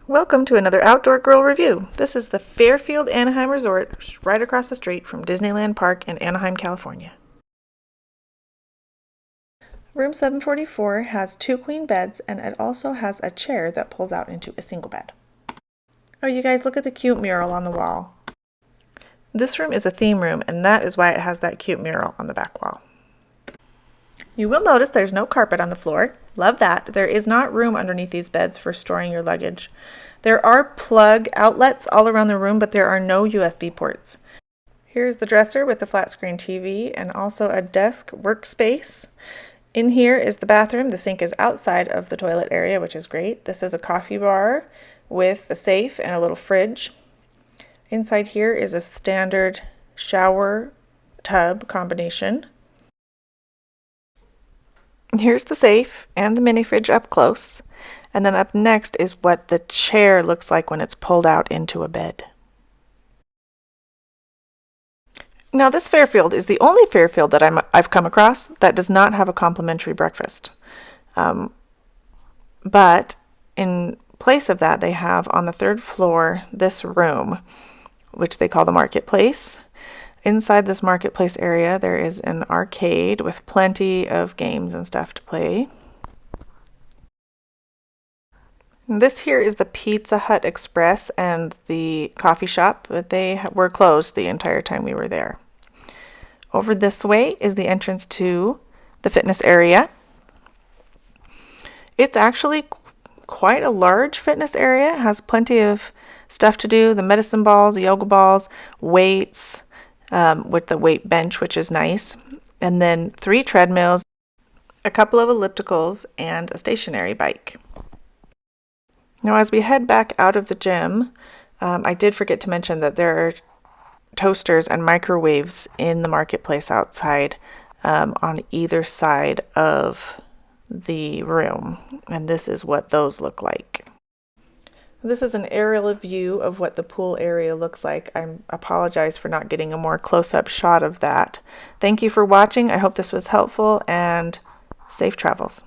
Welcome to another Outdoor Girl Review. This is the Fairfield Anaheim Resort right across the street from Disneyland Park in Anaheim, California. Room 744 has 2 queen beds, and it also has a chair that pulls out into a single bed. Oh, you guys, look at the cute mural on the wall. This room is a theme room, and that is why it has that cute mural on the back wall. You will notice there's no carpet on the floor. Love that. There is not room underneath these beds for storing your luggage. There are plug outlets all around the room, but there are no USB ports. Here's the dresser with the flat screen TV and also a desk workspace. In here is the bathroom. The sink is outside of the toilet area, which is great. This is a coffee bar with a safe and a little fridge. Inside here is a standard shower tub combination. Here's the safe and the mini fridge up close. And then up next is what the chair looks like when it's pulled out into a bed. Now this Fairfield is the only Fairfield that I've come across that does not have a complimentary breakfast. But in place of that, they have on the 3rd floor this room, which they call the marketplace. Inside this marketplace area, there is an arcade with plenty of games and stuff to play. And this here is the Pizza Hut Express and the coffee shop, but they were closed the entire time we were there. Over this way is the entrance to the fitness area. It's actually quite a large fitness area. It has plenty of stuff to do, the medicine balls, yoga balls, weights, with the weight bench, which is nice, and then 3 treadmills, a couple of ellipticals, and a stationary bike. Now as we head back out of the gym, I did forget to mention that there are toasters and microwaves in the marketplace outside on either side of the room, and this is what those look like. This is an aerial view of what the pool area looks like. I apologize for not getting a more close-up shot of that. Thank you for watching. I hope this was helpful, and safe travels.